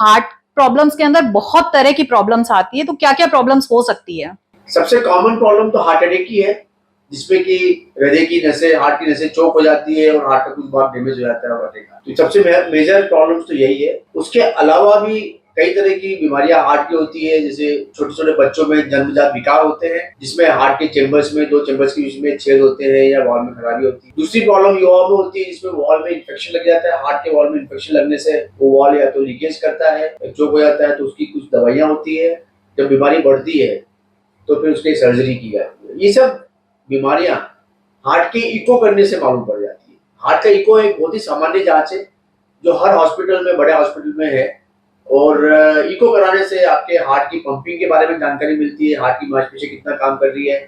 Heart problems के अंदर बहुत तरह की प्रॉब्लम्स आती है, तो क्या क्या प्रॉब्लम्स हो सकती है? सबसे कॉमन प्रॉब्लम तो हार्ट अटैक की है, जिसमें कि हृदय की नसें, हार्ट की नसें चौक हो जाती है और हार्ट का कुछ भाग डैमेज हो जाता है और अटैक। तो सबसे मेजर प्रॉब्लम्स तो यही है। उसके अलावा भी कई तरह की बीमारियां हार्ट की होती है, जैसे छोटे छोटे बच्चों में जन्मजात विकार होते हैं, जिसमें हार्ट के चेम्बर्स में, दो चेम्बर्स के बीच में छेद होते हैं या वॉल में खराबी होती है। दूसरी प्रॉब्लम युवाओं में होती है, जिसमें वॉल में इन्फेक्शन लग जाता है। हार्ट के वॉल में इन्फेक्शन लगने से वो वॉल या तो लीकेज करता है, चौक हो जाता है, तो उसकी कुछ दवाइयां होती है। जब बीमारी बढ़ती है तो फिर उसकी सर्जरी की जाती है। ये सब बीमारियां हार्ट की इको करने से मालूम पड़ जाती है। हार्ट का इको एक बहुत ही सामान्य जांच है, जो हर हॉस्पिटल में, बड़े हॉस्पिटल में है। और इको कराने से आपके हार्ट की पंपिंग के बारे में जानकारी मिलती है, हार्ट की मांसपेशी कितना काम कर रही है,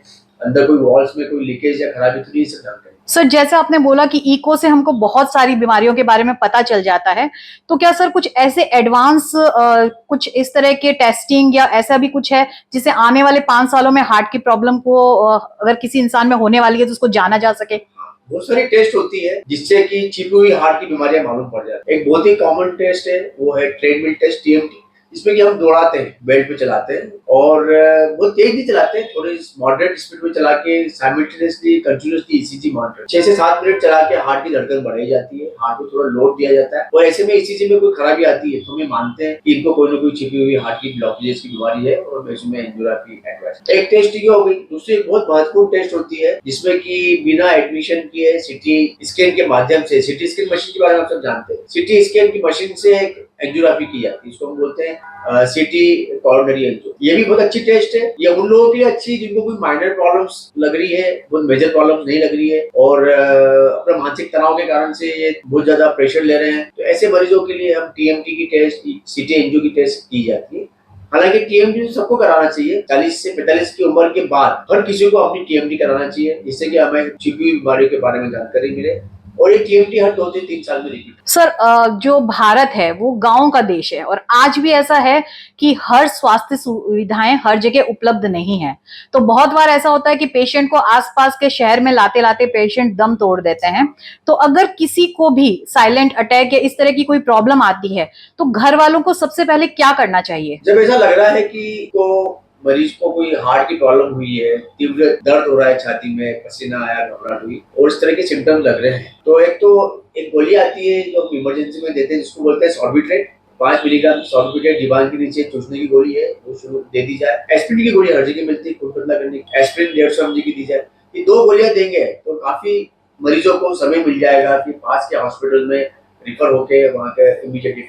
अंदर कोई वॉल्स में कोई लीकेज या खराबी तो नहीं, सब जानकारी। सर, जैसे आपने बोला कि इको से हमको बहुत सारी बीमारियों के बारे में पता चल जाता है, तो क्या सर कुछ ऐसे एडवांस कुछ इस तरह के टेस्टिंग या ऐसा भी कुछ है जिससे आने वाले 5 सालों में हार्ट की प्रॉब्लम को अगर किसी इंसान में होने वाली है तो उसको जाना जा सके? बहुत सारी टेस्ट होती है जिससे कि छिपी हुई हार्ट की बीमारियां मालूम पड़ जाती है। एक बहुत ही कॉमन टेस्ट है, वो है ट्रेडमिल टेस्ट, टीएमटी, जिसमें कि हम दौड़ाते हैं, बेल्ट पे चलाते हैं और बहुत तेज नहीं चलाते हैं, थोड़ी मॉडरेट स्पीड में चला के साइमल्टेनियसली कंटिन्यूअसली ईसीजी मॉनिटर 6 से 7 मिनट चला के हार्ट की धड़कन बढ़ाई जाती है, हार्ट को थोड़ा लोड दिया जाता है। और ऐसे में ईसीजी में कोई खराबी आती है तो हम मानते हैं कि इनको कोई ना कोई छिपी हुई हार्ट की ब्लॉकेजेस की बीमारी है और इसमें एंजियोग्राफी एडवाइस। एक टेस्ट ये हो गई। दूसरी एक बहुत महत्वपूर्ण टेस्ट होती है, जिसमें कि बिना एडमिशन किए सीटी स्कैन के माध्यम से, सीटी स्कैन मशीन के बारे में आप सब जानते हैं, सीटी स्कैन की मशीन से एक एंजियोग्राफी की जाती है, इसको हम बोलते हैं सीटी कोरोनरी एंजियो। ये भी बहुत अच्छी टेस्ट है। ये उन लोगों के लिए अच्छी जिनको कोई माइनर प्रॉब्लम्स लग रही है, बहुत मेजर प्रॉब्लम्स नहीं लग रही है और अपने मानसिक तनाव के कारण से ये बहुत ज्यादा प्रेशर ले रहे हैं, तो ऐसे मरीजों के लिए हम टीएमटी की टेस्ट, सीटी एंजियो की टेस्ट की जाती है। हालांकि टीएमटी सबको कराना चाहिए, 40 से 45 की उम्र के बाद हर किसी को अपनी टीएमटी कराना चाहिए, जिससे कि हमें छिपी हुई बीमारियों के बारे में जानकारी मिले। और ये टीएमटी हर 2 से 3 साल में रिपीट। सर, जो भारत है वो गांव का देश है और आज भी ऐसा है कि हर स्वास्थ्य सुविधाएं हर जगह उपलब्ध नहीं है। तो बहुत बार ऐसा होता है कि पेशेंट को आसपास के शहर में लाते लाते पेशेंट दम तोड़ देते हैं। तो अगर किसी को भी साइलेंट अटैक या इस तरह की कोई प्रॉब्लम आती है तो घर वालों को सबसे पहले क्या करना चाहिए? जब ऐसा लग रहा है कि मरीज को कोई हार्ट की प्रॉब्लम हुई है, तीव्र दर्द हो रहा है छाती में, पसीना आया, घबराहट हुई और इस तरह के सिम्टम लग रहे हैं, तो एक गोली आती है जो इमरजेंसी में देते हैं, जिसको बोलते हैं सॉर्बिट्रेट। 5 मिलीग्राम सॉर्बिट्रेट जीवान के नीचे चूसने की गोली है, वो शुरू दे दी जाए। एस्पिरिन की गोली हर जगह मिलती है, खून पतला करने की, एस्पिरिन 150 mg की दी जाए। ये 2 गोलियां देंगे तो काफी मरीजों को समय मिल जाएगा कि पास के हॉस्पिटल में रिफर होके वहां के इमीडिएटली